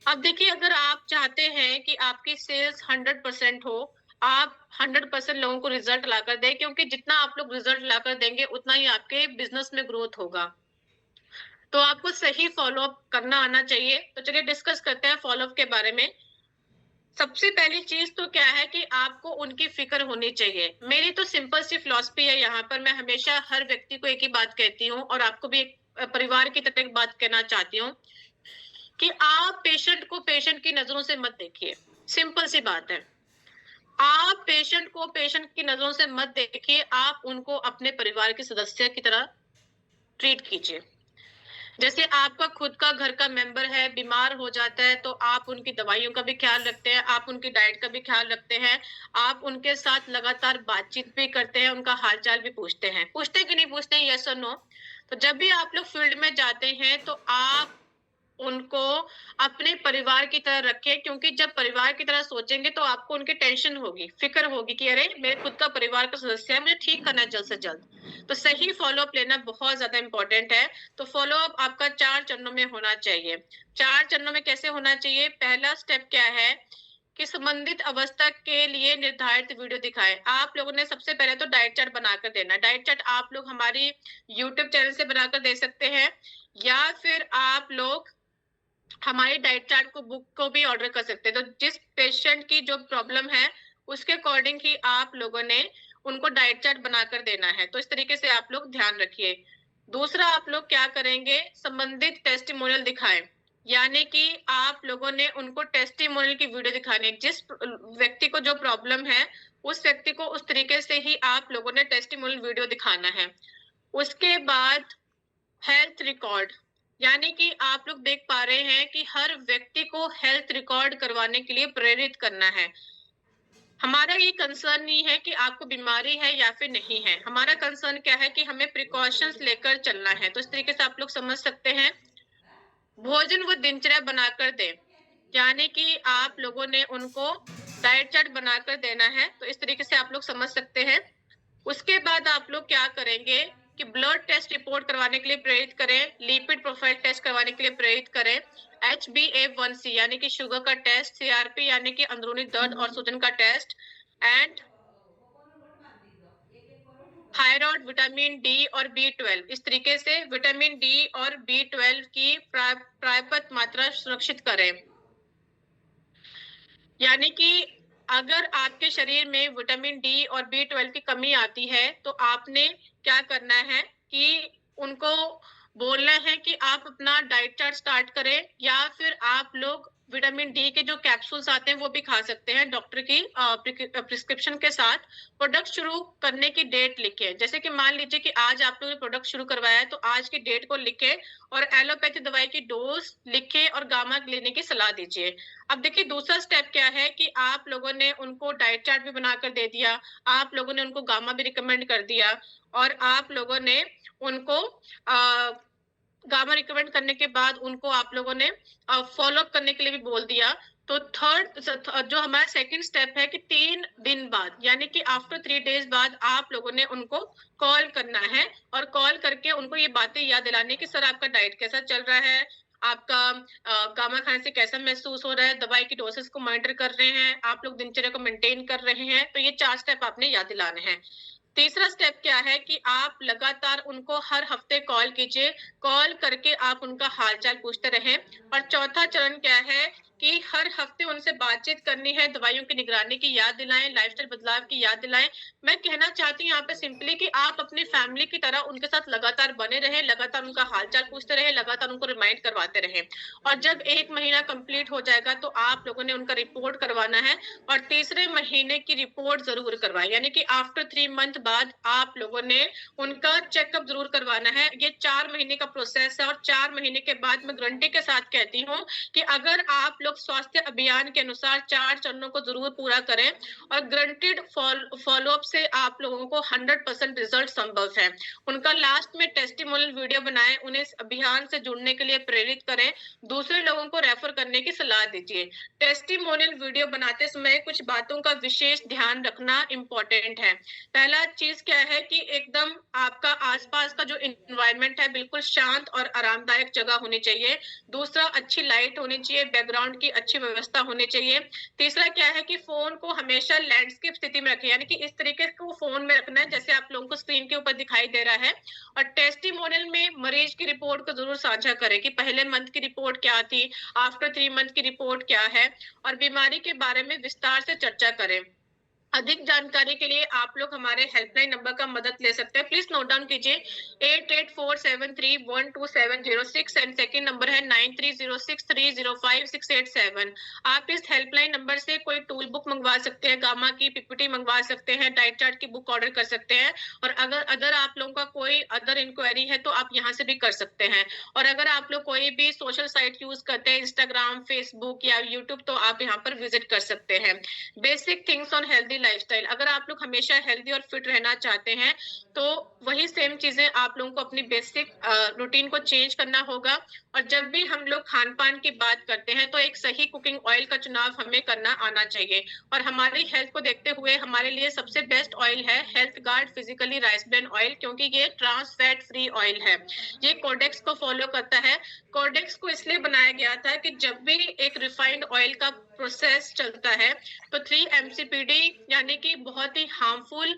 अब देखिए, अगर आप चाहते हैं कि आपकी सेल्स 100% हो, आप 100% लोगों को रिजल्ट लाकर दें, क्योंकि जितना आप लोग रिजल्ट लाकर देंगे, उतना ही आपके बिज़नेस में ग्रोथ होगा। तो आपको सही फ़ॉलो-अप करना आना चाहिए। तो चलिए डिस्कस करते हैं फ़ॉलो-अप के बारे में। सबसे पहली चीज़ तो क्या है कि आपको उनकी फ़िक्र होनी चाहिए। मेरी तो सिंपल सी फ़िलॉसफ़ी है यहाँ पर, मैं हमेशा हर व्यक्ति को एक ही बात कहती हूँ और आपको भी एक परिवार की तरह एक बात कहना चाहती हूँ कि आप पेशेंट को पेशेंट की नज़रों से मत देखिए। सिंपल सी बात है। आप पेशेंट को पेशेंट की नज़रों से मत देखिए, आप उनको अपने परिवार के सदस्य की तरह ट्रीट कीजिए। जैसे आपका खुद का घर का मेंबर है, बीमार हो जाता है, तो आप उनकी दवाइयों का भी ख्याल रखते हैं, आप उनकी डाइट का भी ख्याल रखते हैं, आप उनके साथ लगातार बातचीत भी करते हैं, उनका हाल-चाल भी पूछते हैं। पूछते हैं कि नहीं पूछते हैं, येस और नो? तो जब भी आप लोग फील्ड में जाते हैं, तो आप उनको अपने परिवार की तरह रखें, क्योंकि जब परिवार की तरह सोचेंगे तो आपको उनकी टेंशन होगी, फ़िक्र होगी कि अरे! मेरे खुद का परिवार का सदस्य है, मुझे ठीक करना है जल्द से जल्द। तो सही फ़ॉलो-अप लेना बहुत ज़्यादा इम्पोर्टेंट है। तो फ़ॉलो-अप आपका 4 चरणों में होना चाहिए। 4 चरणों में कैसे होना चाहिए? पहला स्टेप क्या है कि संबंधित अवस्था के लिए निर्धारित वीडियो दिखाएँ। आप लोगों ने सबसे पहले तो डाइट चार्ट बनाकर देना है। डाइट चार्ट आप लोग हमारी यूट्यूब चैनल से बनाकर दे सकते हैं, या फिर आप लोग हमारे डाइट चार्ट को बुक को भी ऑर्डर कर सकते हैं। तो जिस पेशेंट की जो प्रॉब्लम है, उसके अकॉर्डिंग ही आप लोगों ने उनको डाइट चार्ट बनाकर देना है। तो इस तरीके से आप लोग ध्यान रखिए। दूसरा, आप लोग क्या करेंगे, संबंधित टेस्टिमोनियल दिखाएँ। यानी कि आप लोगों ने उनको टेस्टिमोनियल की वीडियो दिखानी है। जिस व्यक्ति को जो प्रॉब्लम है, उस व्यक्ति को उस तरीके से ही आप लोगों ने टेस्टिमोनियल वीडियो दिखाना है। उसके बाद हेल्थ रिकॉर्ड, यानी कि आप लोग देख पा रहे हैं कि हर व्यक्ति को हेल्थ रिकॉर्ड करवाने के लिए प्रेरित करना है। हमारा ये कंसर्न नहीं है कि आपको बीमारी है या फिर नहीं है। हमारा कंसर्न क्या है कि हमें प्रिकॉशंस लेकर चलना है। तो इस तरीके से आप लोग समझ सकते हैं। भोजन व दिनचर्या बनाकर दें, यानी कि आप लोगों ने उनको डाइट चार्ट बनाकर देना है। तो इस तरीके से आप लोग समझ सकते हैं। उसके बाद आप लोग क्या करेंगे कि ब्लड टेस्ट रिपोर्ट करवाने के लिए प्रेरित करें, लिपिड प्रोफाइल टेस्ट करवाने के लिए प्रेरित करें, HbA1c यानी कि शुगर का टेस्ट, CRP यानी कि अंदरूनी दर्द और सूजन का test, and thyroid, vitamin D और B12। इस तरीके से विटामिन डी और B12 की पर्याप्त मात्रा सुरक्षित करें। यानी कि अगर आपके शरीर में विटामिन डी और B12 की कमी आती है, तो आपने क्या करना है कि उनको बोलना है कि आप अपना डाइट चार्ट स्टार्ट करें, या फिर आप लोग विटामिन डी के जो कैप्सूल्स आते हैं वो भी खा सकते हैं डॉक्टर की प्रिस्क्रिप्शन के साथ। प्रोडक्ट शुरू करने की डेट लिखें। जैसे कि मान लीजिए कि आज आप लोगों ने प्रोडक्ट शुरू करवाया है, तो आज की डेट को लिखें और एलोपैथी दवाई की डोज लिखें और गामा लेने की सलाह दीजिए। अब देखिए, दूसरा स्टेप क्या है कि आप लोगों ने उनको डाइट चार्ट भी बनाकर दे दिया, आप लोगों ने उनको गामा भी रिकमेंड कर दिया, और आप लोगों ने उनको गामा रिकमेंड करने के बाद उनको आप लोगों ने फॉलो अप करने के लिए भी बोल दिया। तो थर्ड जो हमारा सेकंड स्टेप है कि 3 दिन बाद, यानी कि आफ्टर 3 डेज बाद आप लोगों ने उनको कॉल करना है, और कॉल करके उनको ये बातें याद दिलानी है कि सर आपका डाइट कैसा चल रहा है, आपका गामा खाने से कैसा महसूस हो रहा है, दवाई की डोसेस को मॉनिटर कर रहे हैं, आप लोग दिनचर्या को मेंटेन कर रहे हैं। तो ये 4 स्टेप आपने याद दिलाने हैं। तीसरा स्टेप क्या है कि आप लगातार उनको हर हफ्ते कॉल कीजिए, कॉल करके आप उनका हाल-चाल पूछते रहें। और चौथा चरण क्या है कि हर हफ्ते उनसे बातचीत करनी है, दवाइयों की निगरानी की याद दिलाएँ, लाइफ़स्टाइल बदलाव की याद दिलाएँ। मैं कहना चाहती हूँ यहाँ पे सिंपली कि आप अपनी फैमिली की तरह उनके साथ लगातार बने रहें, लगातार उनका हाल-चाल पूछते रहें, लगातार उनको रिमाइंड करवाते रहें। और जब 1 महीना कंप्लीट हो जाएगा, तो आप लोगों ने उनका रिपोर्ट करवाना है, और तीसरे महीने की रिपोर्ट ज़रूर करवाएँ, यानी कि आफ्टर 3 मंथ बाद आप लोगों ने उनका चेकअप ज़रूर करवाना है। ये 4 महीने का प्रोसेस है, और 4 महीने के बाद मैं गारंटी के साथ कहती हूँ कि अगर आप लोग स्वास्थ्य अभियान के अनुसार 4 चरणों को जरूर पूरा करें और ग्रंटेड फॉलोअप से आप लोगों को 100% रिजल्ट संभव है। उनका लास्ट में टेस्टिमोनियल वीडियो बनाएं, उन्हें इस अभियान से जुड़ने के लिए प्रेरित करें, दूसरे लोगों को रेफर करने की सलाह दीजिए। टेस्टिमोनियल वीडियो बनाते समय कुछ बातों का विशेष ध्यान रखना इंपॉर्टेंट है। पहला चीज क्या है कि एकदम आपका आसपास का जो एनवायरनमेंट है बिल्कुल शांत और आरामदायक जगह होनी चाहिए। दूसरा, अच्छी लाइट होनी चाहिए, बैकग्राउंड की अच्छी व्यवस्था होनी चाहिए। तीसरा क्या है कि फोन को हमेशा लैंडस्केप स्थिति में रखें, यानी कि इस तरीके को फोन में रखना है जैसे आप लोगों को स्क्रीन के ऊपर दिखाई दे रहा है। और टेस्टिमोनियल में मरीज की रिपोर्ट को जरूर साझा करें कि पहले मंथ की रिपोर्ट क्या थी, आफ्टर 3 मंथ की रिपोर्ट क्या है, और बीमारी के बारे में विस्तार से चर्चा करें। अधिक जानकारी के लिए आप लोग हमारे हेल्पलाइन नंबर का मदद ले सकते हैं। प्लीज नोट डाउन कीजिए 8847312706 एंड सेकंड नंबर है 9306305687। आप इस हेल्पलाइन नंबर से कोई टूल बुक मंगवा सकते हैं, गामा की पीपीटी मंगवा सकते हैं, डाइट चार्ट की बुक ऑर्डर कर सकते हैं। और अगर आप लोगों का कोई अदर इंक्वायरी है तो आप यहाँ से भी कर सकते हैं। और अगर आप लोग कोई भी सोशल साइट यूज करते हैं, इंस्टाग्राम, फेसबुक या यूट्यूब, तो आप यहाँ पर विजिट कर सकते हैं। Basic things on healthy lifestyle, अगर आप लोग हमेशा हेल्दी और फिट रहना चाहते हैं तो वही सेम चीजें आप लोगों को अपनी बेसिक रूटीन को चेंज करना होगा। और जब भी हम लोग खान पान की बात करते हैं तो एक सही कुकिंग ऑयल का चुनाव हमें करना आना चाहिए। और हमारी हेल्थ को देखते हुए हमारे लिए सबसे बेस्ट ऑयल है health guard physically rice bran oil, क्योंकि ये ट्रांस फैट फ्री ऑयल है। ये कोडेक्स को फॉलो करता है। कोडेक्स को इसलिए बनाया गया था कि जब भी एक रिफाइंड ऑयल का प्रोसेस चलता है तो 3 MCPD यानी कि बहुत ही हार्मफुल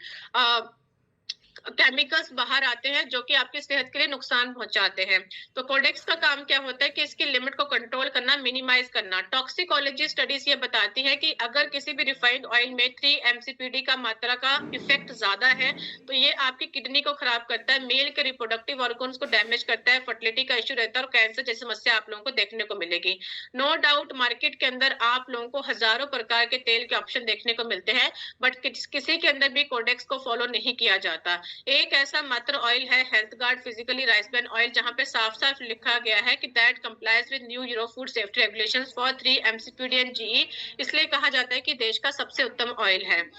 केमिकल्स बाहर आते हैं जो कि आपकी सेहत के लिए नुकसान पहुंचाते हैं। तो कोडेक्स का काम क्या होता है कि इसकी लिमिट को कंट्रोल करना, मिनिमाइज करना। टॉक्सिकोलॉजी स्टडीज ये बताती है कि अगर किसी भी रिफाइंड ऑयल में 3 MCPD का मात्रा का इफेक्ट ज्यादा है तो ये आपकी किडनी को खराब करता है, मेल के रिप्रोडक्टिव ऑर्गन्स को डैमेज करता है, फर्टिलिटी का इश्यू रहता है और कैंसर जैसी समस्या आप लोगों को देखने को मिलेगी। नो डाउट मार्केट के अंदर आप लोगों को हजारों प्रकार के तेल के ऑप्शन देखने को मिलते हैं, बट किसी के अंदर भी कोडेक्स को फॉलो नहीं किया जाता। एक ऐसा मात्र ऑयल है health guard physically rice bran oil, जहां पे साफ साफ लिखा गया है कि that complies with new euro food safety regulations for 3 MCPD and GE। इसलिए कहा जाता है कि देश का सबसे उत्तम ऑयल है।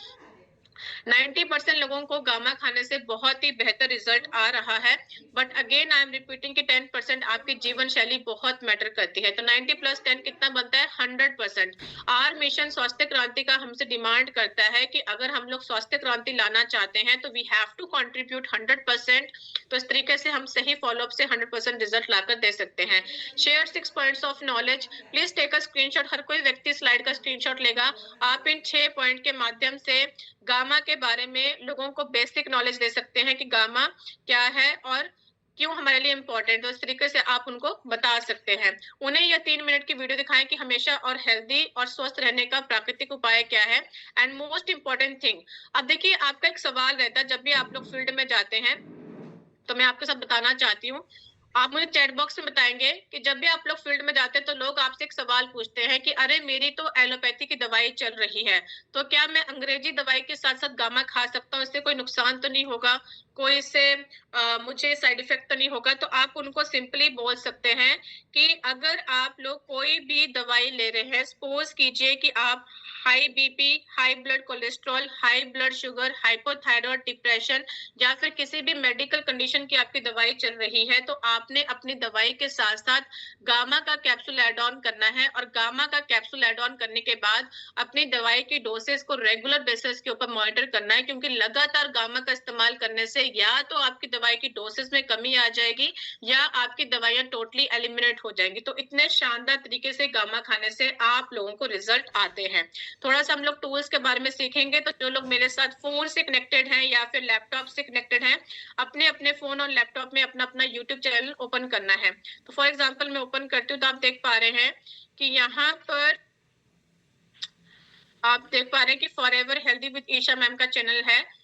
90% लोगों को गामा खाने से बहुत ही बेहतर रिजल्ट आ रहा है, but again I am repeating कि 10% आपकी जीवन शैली बहुत मैटर करती है। तो 90 + 10 कितना बनता है? 100%। आर मिशन स्वास्थ्य क्रांति का हमसे डिमांड करता है कि अगर हम लोग स्वास्थ्य क्रांति लाना चाहते हैं तो वी हैव टू कंट्रीब्यूट 100%। तो इस तरीके से हम सही फॉलोअप से 100% रिजल्ट लाकर दे सकते हैं। Share 6 points of knowledge, please take a screenshot. हर कोई व्यक्ति स्लाइड का स्क्रीनशॉट लेगा। आप इन 6 पॉइंट के माध्यम से गामा के बारे में लोगों को बेसिक नॉलेज दे सकते हैं कि गामा क्या है और क्यों हमारे लिए इंपॉर्टेंट है। उस तरीके से आप उनको बता सकते हैं। उन्हें यह 3 मिनट की वीडियो दिखाएं कि हमेशा और हेल्दी और स्वस्थ रहने का प्राकृतिक उपाय क्या है। एंड मोस्ट इंपॉर्टेंट थिंग, अब देखिए आपका एक सवाल रहता है जब भी आप लोग फील्ड में जाते हैं, तो मैं आपके साथ बताना चाहती हूँ। आप मुझे चैट बॉक्स में बताएंगे कि जब भी आप लोग फील्ड में जाते हैं तो लोग आपसे एक सवाल पूछते हैं कि अरे मेरी तो एलोपैथी की दवाई चल रही है, तो क्या मैं अंग्रेजी दवाई के साथ साथ गामा खा सकता हूँ? इससे कोई नुकसान तो नहीं होगा, कोई इससे मुझे साइड इफेक्ट तो नहीं होगा? तो आप उनको सिंपली बोल सकते हैं कि अगर आप लोग कोई भी दवाई ले रहे हैं, सपोज कीजिए कि आप high BP, high blood cholesterol, high blood sugar, hypothyroid, depression या फिर किसी भी मेडिकल कंडीशन की आपकी दवाई चल रही है, तो आपने अपनी दवाई के साथ साथ गामा का कैप्सूल ऐड ऑन करना है। और गामा का कैप्सूल ऐड ऑन करने के बाद अपनी दवाई की डोसेस को रेगुलर बेसिस के ऊपर मॉनिटर करना है, क्योंकि लगातार गामा का इस्तेमाल करने से या तो आपकी दवाई की डोसेस में कमी आ जाएगी या आपकी दवाइयां टोटली एलिमिनेट हो जाएंगी। तो इतने शानदार तरीके से गामा खाने से आप लोगों को रिजल्ट आते हैं। थोड़ा सा हम लोग टूल्स के बारे में सीखेंगे। तो जो लोग मेरे साथ फोन से कनेक्टेड हैं या फिर लैपटॉप से कनेक्टेड हैं, अपने अपने फोन और लैपटॉप में अपना अपना यूट्यूब चैनल ओपन करना है। तो फॉर एग्जांपल मैं ओपन करती हूँ तो आप देख पा रहे हैं कि यहाँ पर आप देख पा रहे हैं कि forever healthy with Isha ma'am का चैनल है,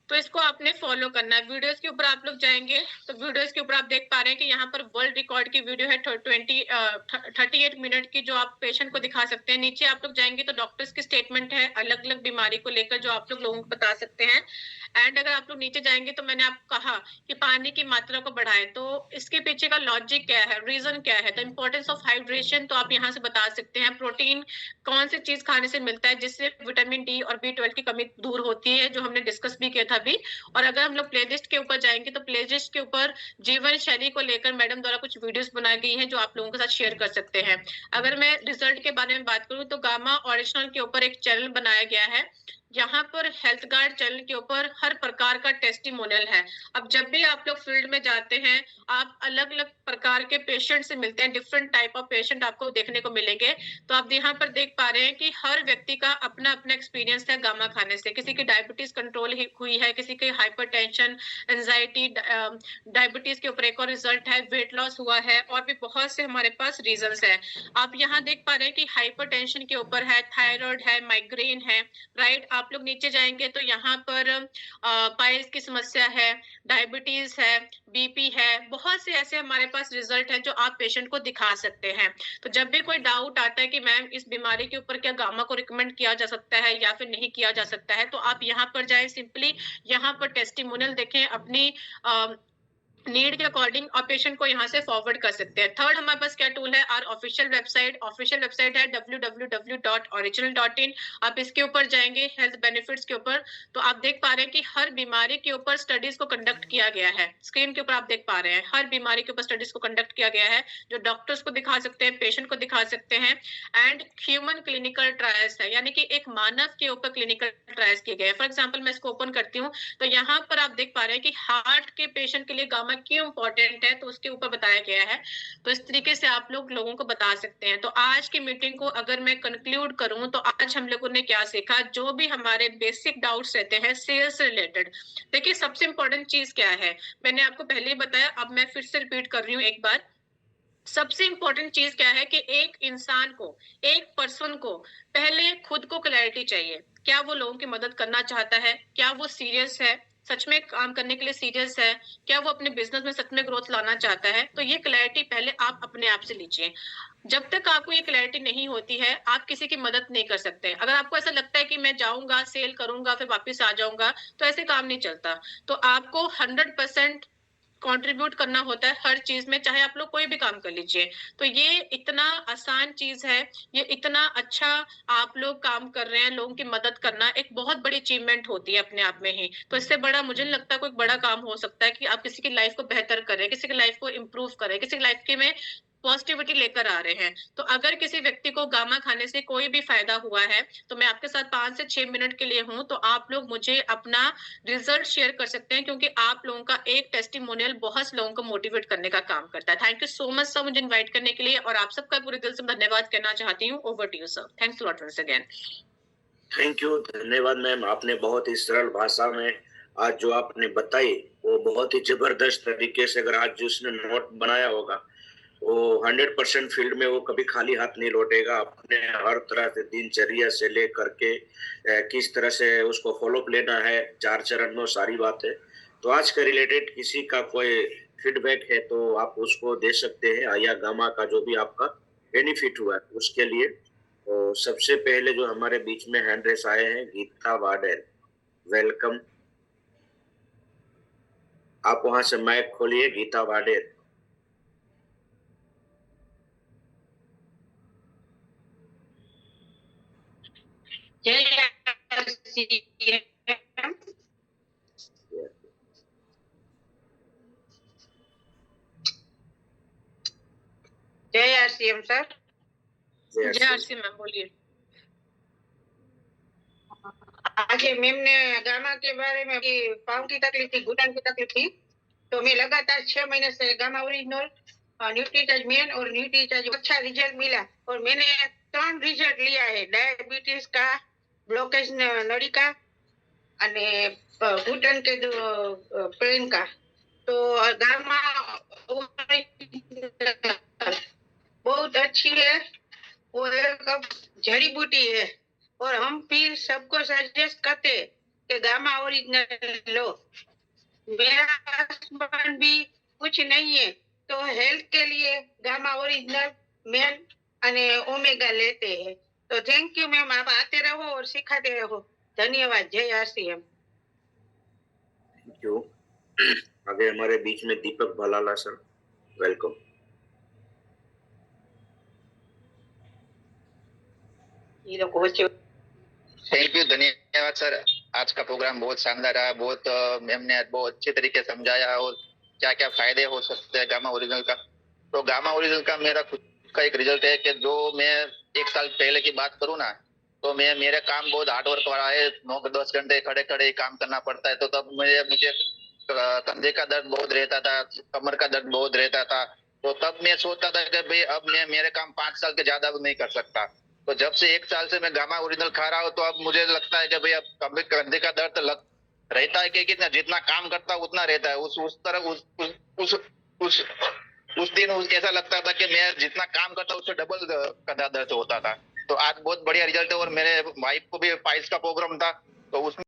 तो इसको आपने फॉलो करना है। वीडियोस के ऊपर आप लोग जाएंगे तो वीडियोस के ऊपर आप देख पा रहे हैं कि यहाँ पर वर्ल्ड रिकॉर्ड की वीडियो है 38 मिनट की, जो आप पेशेंट को दिखा सकते हैं। नीचे आप लोग जाएंगे तो डॉक्टर्स की स्टेटमेंट है अलग अलग बीमारी को लेकर, जो आप लोग लोगों को बता सकते हैं। एंड अगर आप लोग नीचे जाएंगे तो मैंने आपको कहा कि पानी की मात्रा को बढ़ाएं, तो इसके पीछे का लॉजिक क्या है, रीजन क्या है, द इंपॉर्टेंस ऑफ हाइड्रेशन, तो आप यहाँ से बता सकते हैं। प्रोटीन कौन सी चीज खाने से मिलता है जिससे विटामिन डी और B12 की कमी दूर होती है, जो हमने डिस्कस भी किया था अभी। और अगर हम लोग प्लेलिस्ट के ऊपर जाएंगे तो प्लेलिस्ट के ऊपर जीवन शैली को लेकर मैडम द्वारा कुछ वीडियोस बनाई गई हैं जो आप लोगों के साथ शेयर कर सकते हैं। अगर मैं रिजल्ट के बारे में बात करूं तो गामा ओरिजिनल के ऊपर एक चैनल बनाया गया है, यहाँ पर हेल्थ गार्ड चैनल के ऊपर हर प्रकार का टेस्टिमोनियल है। अब जब भी आप लोग फील्ड में जाते हैं, आप अलग अलग प्रकार के पेशेंट से मिलते हैं, डिफरेंट टाइप ऑफ पेशेंट आपको देखने को मिलेंगे। तो आप यहाँ पर देख पा रहे हैं कि हर व्यक्ति का अपना अपना एक्सपीरियंस है गामा खाने से। किसी की डायबिटीज कंट्रोल हुई है, किसी की हाइपरटेंशन, एंजाइटी, डायबिटीज के ऊपर एक और रिजल्ट है, वेट लॉस हुआ है, और भी बहुत से हमारे पास रीजंस है। आप यहाँ देख पा रहे हैं कि हाइपरटेंशन के ऊपर है, थायराइड है, माइग्रेन है, राइट। आप लोग नीचे जाएंगे तो यहाँ पर पाइल्स की समस्या है, डायबिटीज है, बीपी है, बहुत से ऐसे हमारे पास रिजल्ट है जो आप पेशेंट को दिखा सकते हैं। तो जब भी कोई डाउट आता है कि मैम इस बीमारी के ऊपर क्या गामा को रिकमेंड किया जा सकता है या फिर नहीं किया जा सकता है, तो आप यहाँ पर जाए, सिंपली यहाँ पर टेस्टिमोनियल देखें, अपनी नीड के अकॉर्डिंग और पेशेंट को यहाँ से फॉरवर्ड कर सकते हैं। थर्ड हमारे पास क्या टूल है, आर ऑफिशियल वेबसाइट है www.original.in। आप इसके ऊपर जाएंगे हेल्थ बेनिफिट्स के ऊपर, तो आप देख पा रहे हैं कि हर बीमारी के ऊपर स्टडीज को कंडक्ट किया गया है। स्क्रीन के ऊपर आप देख पा रहे हैं हर बीमारी के ऊपर स्टडीज को कंडक्ट किया गया है, जो डॉक्टर्स को दिखा सकते हैं, पेशेंट को दिखा सकते हैं। एंड ह्यूमन क्लिनिकल ट्रायल्स है, यानी कि एक मानव के ऊपर क्लिनिकल ट्रायल्स किए गए। फॉर एग्जाम्पल मैं इसको ओपन करती हूँ तो यहाँ पर आप देख पा रहे हैं कि हार्ट के पेशेंट के लिए गामा क्यों इंपॉर्टेंट है, तो उसके ऊपर बताया गया है। तो इस तरीके से आप लोगों को बता सकते हैं। तो आज की मीटिंग को अगर मैं कंक्लूड करूं तो आज हम लोगों ने क्या सीखा, जो भी हमारे बेसिक डाउट्स रहते हैं सेल्स से रिलेटेड, देखिए सबसे इंपॉर्टेंट चीज क्या है, मैंने आपको पहले ही बताया, अब मैं फिर से रिपीट कर रही हूँ एक बार। सबसे इंपॉर्टेंट चीज क्या है कि एक इंसान को, एक पर्सन को पहले खुद को क्लैरिटी चाहिए। क्या वो लोगों की मदद करना चाहता है, क्या वो सीरियस है, सच में काम करने के लिए सीरियस है, क्या वो अपने बिजनेस में सच में ग्रोथ लाना चाहता है, तो ये क्लैरिटी पहले आप अपने आप से लीजिए। जब तक आपको ये क्लैरिटी नहीं होती है, आप किसी की मदद नहीं कर सकते। अगर आपको ऐसा लगता है कि मैं जाऊंगा, सेल करूंगा, फिर वापस आ जाऊंगा, तो ऐसे काम नहीं चलता। तो आपको 100% कंट्रीब्यूट करना होता है हर चीज में, चाहे आप लोग कोई भी काम कर लीजिए। तो ये इतना आसान चीज है, ये इतना अच्छा आप लोग काम कर रहे हैं, लोगों की मदद करना एक बहुत बड़ी अचीवमेंट होती है अपने आप में ही। तो इससे बड़ा मुझे नहीं लगता कोई बड़ा काम हो सकता है कि आप किसी की लाइफ को बेहतर करें, किसी की लाइफ को इम्प्रूव करें, किसी की लाइफ के में पॉजिटिविटी लेकर आ रहे हैं। तो अगर किसी व्यक्ति को गामा खाने से कोई भी फायदा हुआ है, तो मैं आपके साथ 5 से 6 मिनट के लिए हूं, तो आप लोग मुझे अपना रिजल्ट शेयर कर सकते हैं, क्योंकि आप लोगों का एक टेस्टिमोनियल बहुत से लोगों को मोटिवेट करने का काम करता है। Thank you so much sir मुझे इन्वाइट करने के लिए, और आप सबका पूरे दिल से धन्यवाद कहना चाहती हूँ। Over to you sir. Thanks lot once again. Thank you, धन्यवाद मैम। आपने बहुत ही सरल भाषा में आज जो आपने बताई वो बहुत ही जबरदस्त तरीके से, अगर आज जिसने नोट बनाया होगा वो 100% फील्ड में वो कभी खाली हाथ नहीं लौटेगा। अपने हर तरह से दिनचर्या से लेकर के किस तरह से उसको फॉलोअप लेना है, 4 चरण में सारी बातें। तो आज के रिलेटेड किसी का कोई फीडबैक है तो आप उसको दे सकते हैं, या गामा का जो भी आपका बेनिफिट हुआ है उसके लिए। तो सबसे पहले जो हमारे बीच में हैंड रेस आए हैं, गीता वाडेर, वेलकम। आप वहां से माइक खोलिए, गीता वाडेर। जय आरसीएम सर। जय आरसी मैम, बोलिए। आगे मैम ने गामा के बारे में, पाँव की तकलीफ थी, घुटन की तकलीफ थी, तो मैं लगातार 6 महीने से गामा ओरिजिनल, न्यूट्रीचार्ज मेन और न्यूट्रीचार्ज अच्छा रिजल्ट मिला। और मैंने 3 रिजल्ट लिया है, डायबिटीज का, ब्लॉकेज नड़ी का અને घुटन के पेन का। तो गामा बहुत अच्छी है, वो एक जड़ी बूटी है, और हम फिर सबको सजेस्ट करते कि गामा ओरिजिनल लो। मेरा हस्बैंड भी कुछ नहीं है तो हेल्थ के लिए गामा ओरिजिनल मेन અને ओमेगा लेते हैं। तो थैंक यू मैम, आप आते रहो और सिखाते रहो। धन्यवाद। जय आरसीएम। Thank you. आगे हमारे बीच में दीपक भलाला सर, वेलकम। ये लोग वच्चे थैंक यू, धन्यवाद सर। आज का प्रोग्राम बहुत शानदार रहा। बहुत मैम ने बहुत अच्छे तरीके से समझाया और क्या क्या फायदे हो सकते हैं गामा ओरिजिनल का। तो गामा ओरिजिनल का मेरा खुद का एक रिजल्ट है कि जो मैं 1 साल पहले की बात करूँ ना, तो मैं मेरे काम बहुत हार्ड वर्क वाला है। 9-10 घंटे खड़े खड़े काम करना पड़ता है। तो तब मुझे कंधे का दर्द बहुत रहता था, कमर का दर्द बहुत रहता था। तो तब मैं सोचता था कि भाई अब मैं मेरे काम 5 साल के ज्यादा नहीं कर सकता। तो जब से 1 साल से मैं गामा ओरिजिनल खा रहा हूँ, तो अब मुझे लगता है कि भाई अब कंधे का दर्द रहता है कि कितना जितना काम करता हूँ उतना रहता है। उस तरह उस दिन ऐसा लगता था कि मैं जितना काम करता हूँ उससे डबल कंधा दर्द होता था। तो आज बहुत बढ़िया रिजल्ट है। और मेरे वाइफ को भी पाइल्स का प्रॉब्लम था, तो उसमें